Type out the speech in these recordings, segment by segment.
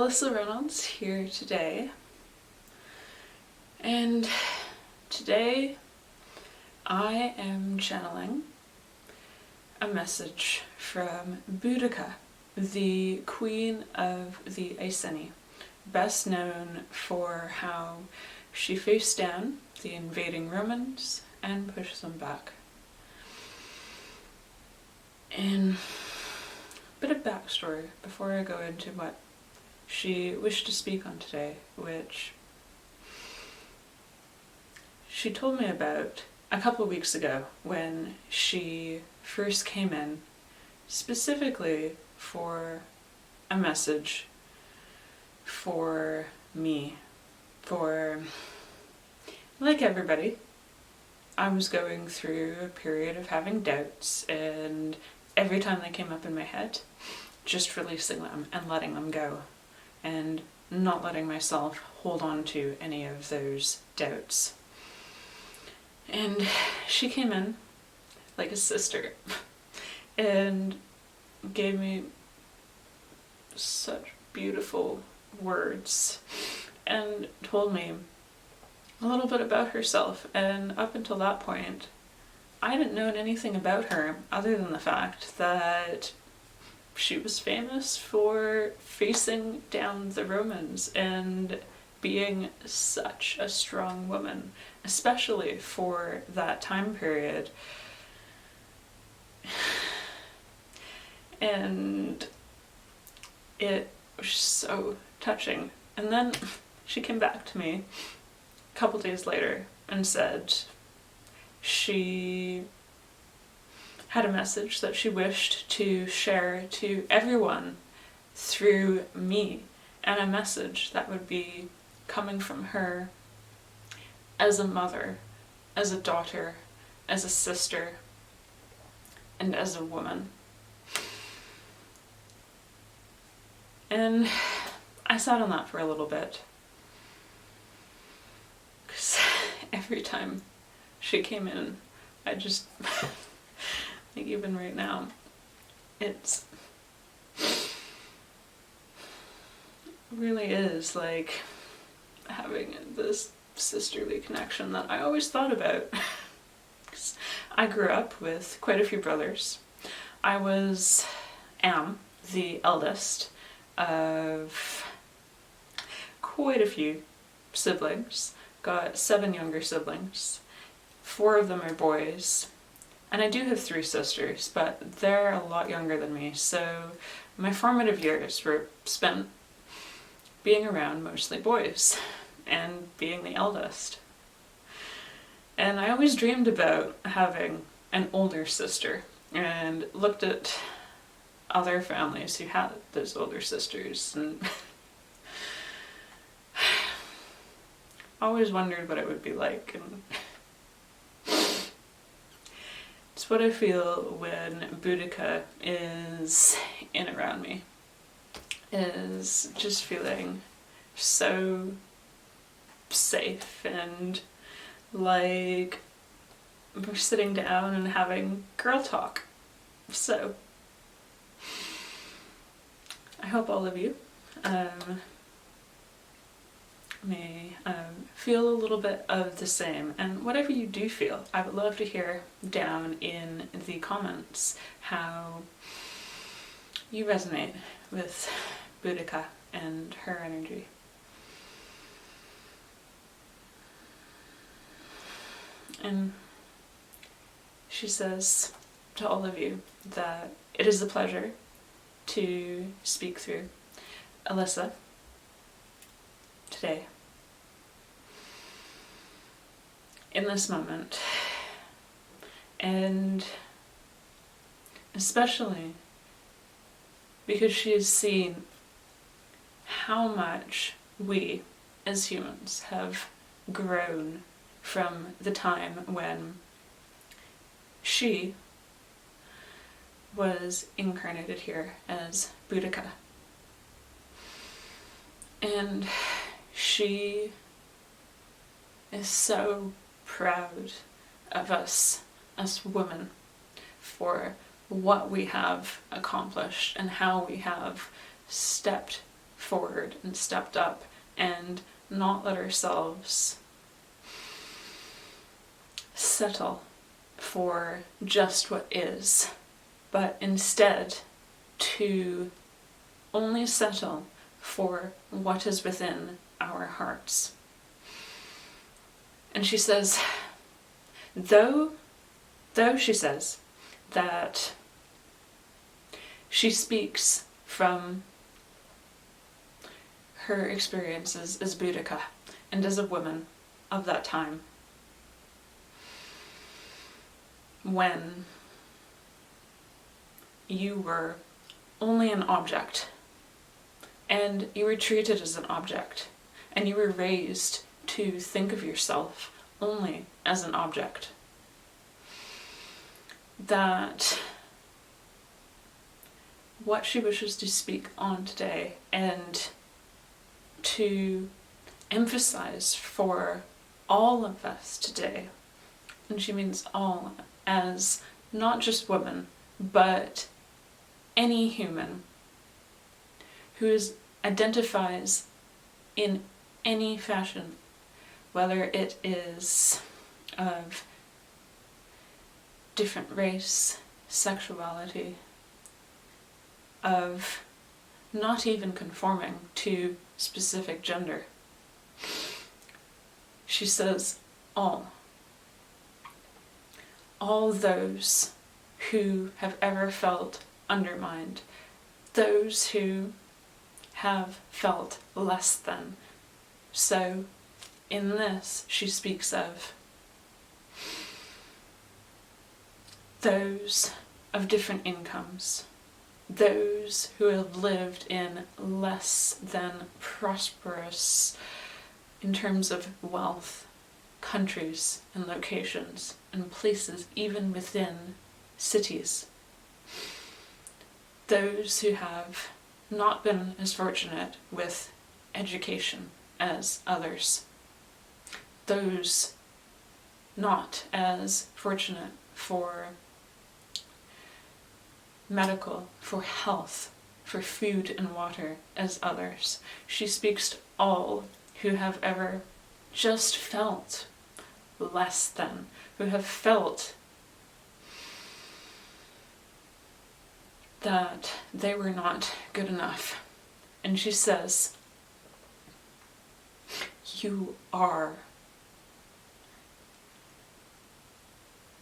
Alyssa Reynolds here today, and today I am channeling a message from Boudicca, the queen of the Iceni, best known for how she faced down the invading Romans and pushed them back. And a bit of backstory before I go into what she wished to speak on today, which she told me about a couple of weeks ago when she first came in, specifically for a message for me. For, like everybody, I was going through a period of having doubts, and every time they came up in my head, just releasing them and letting them go, and not letting myself hold on to any of those doubts. And she came in like a sister and gave me such beautiful words and told me a little bit about herself. And up until that point, I hadn't known anything about her other than the fact that she was famous for facing down the Romans and being such a strong woman, especially for that time period. And it was so touching. And then she came back to me a couple days later and said she had a message that she wished to share to everyone through me, and a message that would be coming from her as a mother, as a daughter, as a sister, and as a woman. And I sat on that for a little bit, because every time she came in, I just like even right now, it's really is like having this sisterly connection that I always thought about. I grew up with quite a few brothers. I am the eldest of quite a few siblings. Got 7 younger siblings. 4 of them are boys. And I do have 3 sisters, but they're a lot younger than me, so my formative years were spent being around mostly boys and being the eldest. And I always dreamed about having an older sister and looked at other families who had those older sisters and always wondered what it would be like. And it's what I feel when Boudicca is in around me, is just feeling so safe and like we're sitting down and having girl talk. So I hope all of you may feel a little bit of the same, and whatever you do feel, I would love to hear down in the comments how you resonate with Boudicca and her energy. And she says to all of you that it is a pleasure to speak through Alyssa today, in this moment, and especially because she has seen how much we as humans have grown from the time when she was incarnated here as Boudicca. And she is so proud of us as women for what we have accomplished and how we have stepped forward and stepped up and not let ourselves settle for just what is, but instead to only settle for what is within our hearts. And she says, though she says that she speaks from her experiences as Boudicca and as a woman of that time, when you were only an object, and you were treated as an object, and you were raised to think of yourself only as an object, that what she wishes to speak on today and to emphasize for all of us today, and she means all, as not just women, but any human who identifies in any fashion, whether it is of different race, sexuality, of not even conforming to specific gender. She says all those who have ever felt undermined, those who have felt less than. So in this she speaks of those of different incomes, those who have lived in less than prosperous, in terms of wealth, countries and locations and places, even within cities. Those who have not been as fortunate with education as others. Those not as fortunate for medical, for health, for food and water as others. She speaks to all who have ever just felt less than, who have felt that they were not good enough. And she says, you are,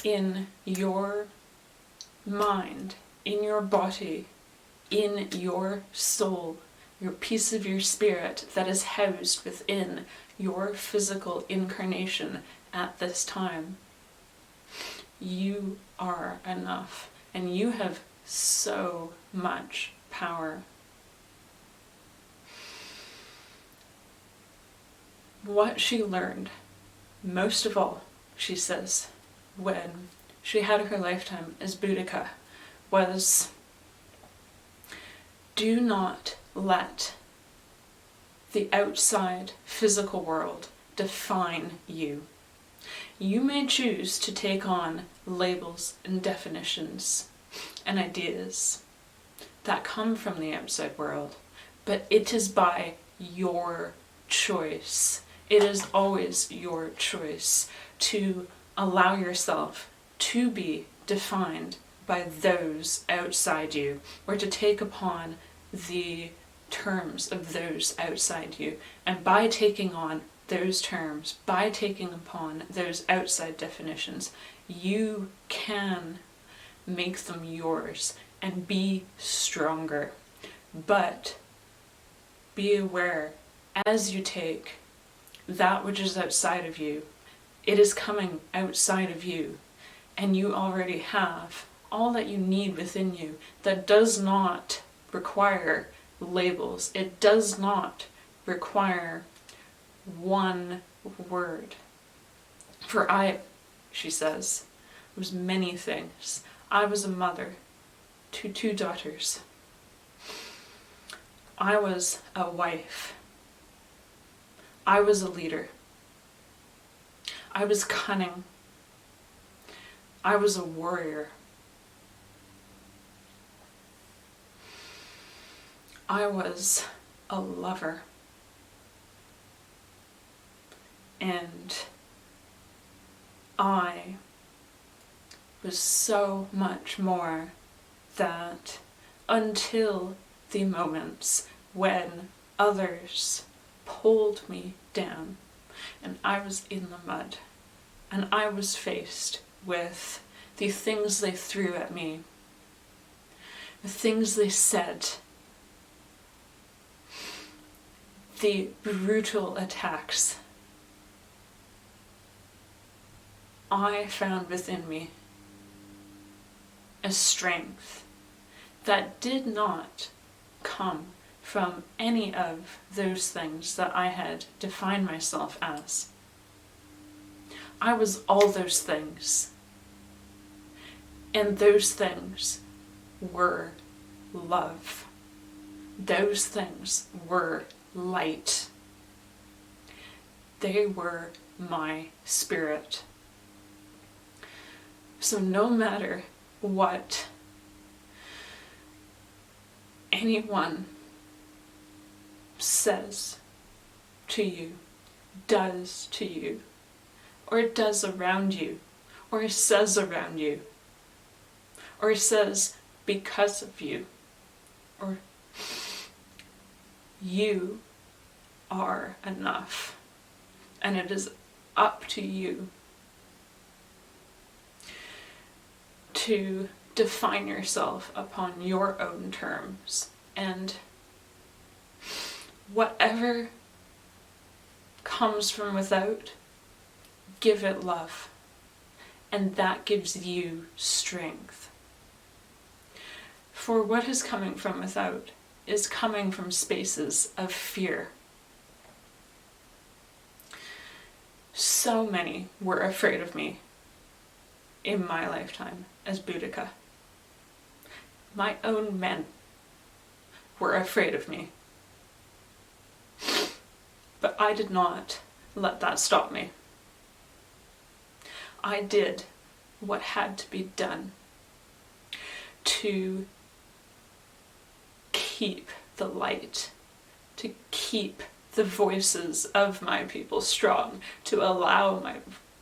in your mind, in your body, in your soul, your piece of your spirit that is housed within your physical incarnation at this time. You are enough, and you have so much power. What she learned, most of all, she says, when she had her lifetime as Boudicca, was, do not let the outside physical world define you. You may choose to take on labels and definitions and ideas that come from the outside world, but it is by your choice. It is always your choice to allow yourself to be defined by those outside you, or to take upon the terms of those outside you. And by taking on those terms, by taking upon those outside definitions, you can make them yours and be stronger. But be aware, as you take that which is outside of you, it is coming outside of you, and you already have all that you need within you that does not require labels. It does not require one word. For I, she says, was many things. I was a mother to 2 daughters. I was a wife. I was a leader. I was cunning. I was a warrior. I was a lover. And I was so much more that until the moments when others pulled me down and I was in the mud and I was faced with the things they threw at me, the things they said, the brutal attacks, I found within me a strength that did not come from any of those things that I had defined myself as. I was all those things, and those things were love. Those things were light. They were my spirit. So no matter what anyone says to you, does to you, or does around you, or says around you, or says because of you, or you are enough, and it is up to you to define yourself upon your own terms, and whatever comes from without, give it love, and that gives you strength. For what is coming from without is coming from spaces of fear. So many were afraid of me in my lifetime as Boudicca. My own men were afraid of me. But I did not let that stop me. I did what had to be done to keep the light, to keep the voices of my people strong, to allow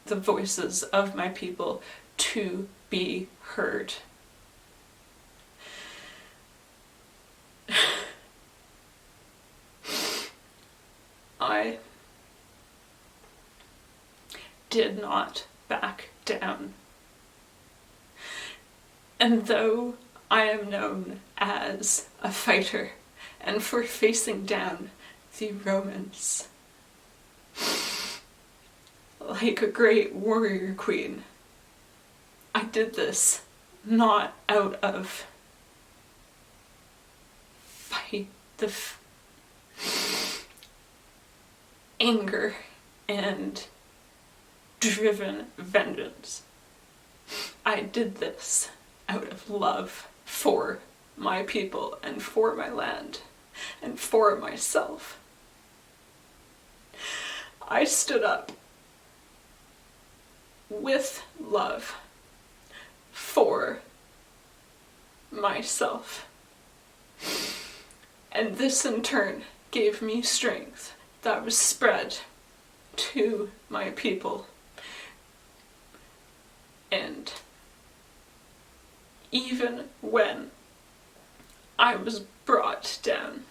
the voices of my people to be heard. I did not back down. And though I am known as a fighter and for facing down the Romans like a great warrior queen, I did this not out of anger and driven vengeance. I did this out of love for my people and for my land and for myself. I stood up with love for myself. And this in turn gave me strength that was spread to my people. And even when I was brought down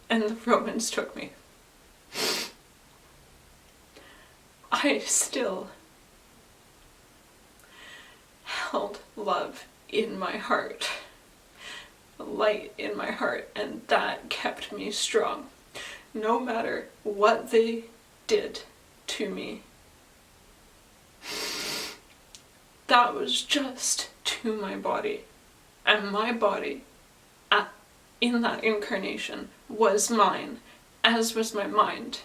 and the Romans took me, I still held love in my heart, light in my heart, and that kept me strong. No matter what they did to me, that was just to my body, and my body in that incarnation was mine, as was my mind,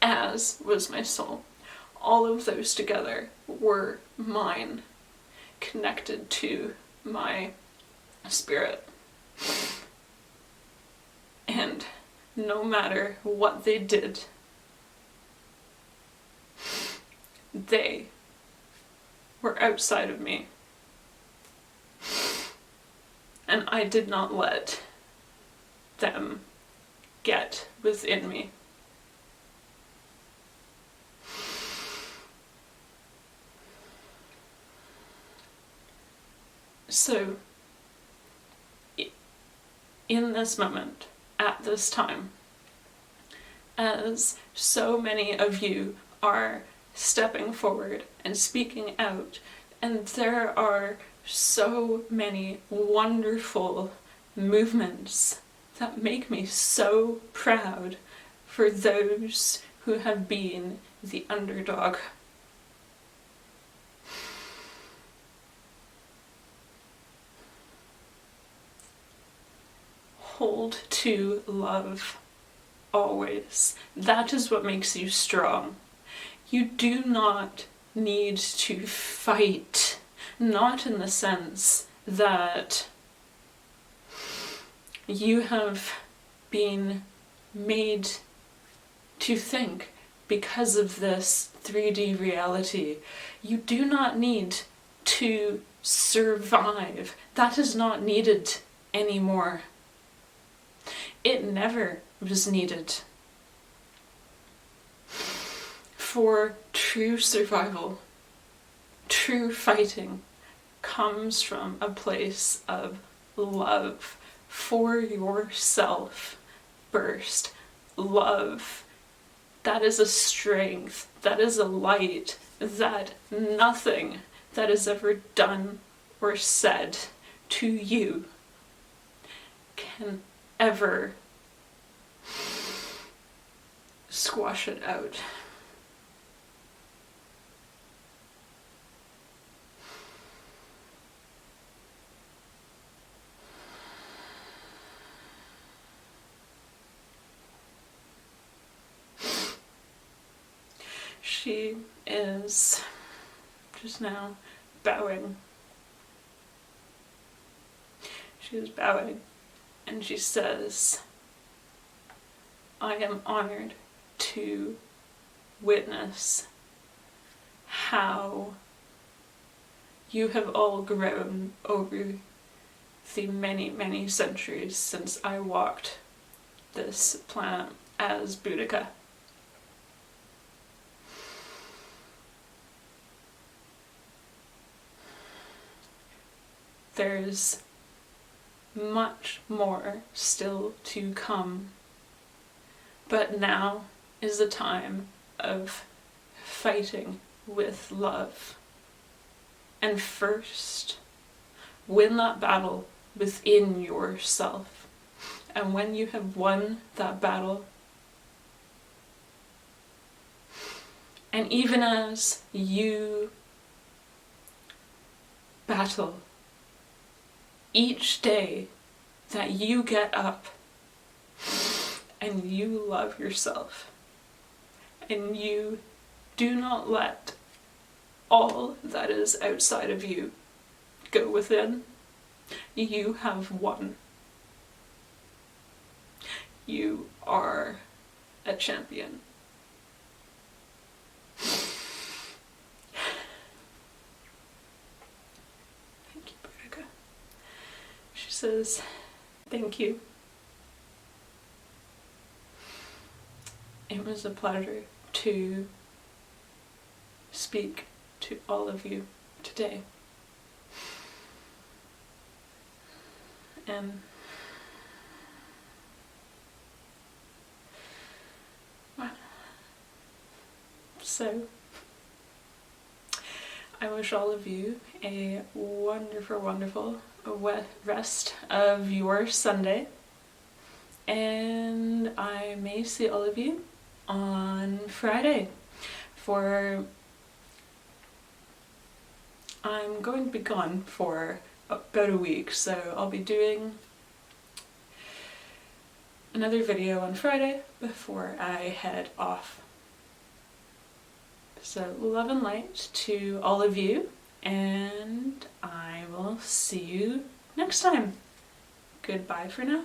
as was my soul. All of those together were mine, connected to my spirit. And no matter what they did, they were outside of me. And I did not let them get within me. So, in this moment, at this time, as so many of you are stepping forward and speaking out, and there are so many wonderful movements that make me so proud for those who have been the underdog. Hold to love always. That is what makes you strong. You do not need to fight, not in the sense that you have been made to think because of this 3D reality. You do not need to survive. That is not needed anymore. It never was needed. For true survival, true fighting comes from a place of love for yourself first. Love. That is a strength, that is a light, that nothing that is ever done or said to you can ever squash it out. She is just now bowing. She is bowing and she says, I am honored to witness how you have all grown over the many, many centuries since I walked this planet as Boudicca. There's much more still to come, but now is the time of fighting with love. And first, win that battle within yourself. And when you have won that battle, and even as you battle, each day that you get up and you love yourself and you do not let all that is outside of you go within, you have won. You are a champion. Says, thank you. It was a pleasure to speak to all of you today. And so I wish all of you a wonderful, wonderful rest of your Sunday, and I may see all of you on Friday for I'm going to be gone for about a week, so I'll be doing another video on Friday before I head off. So love and light to all of you, and I will see you next time. Goodbye for now.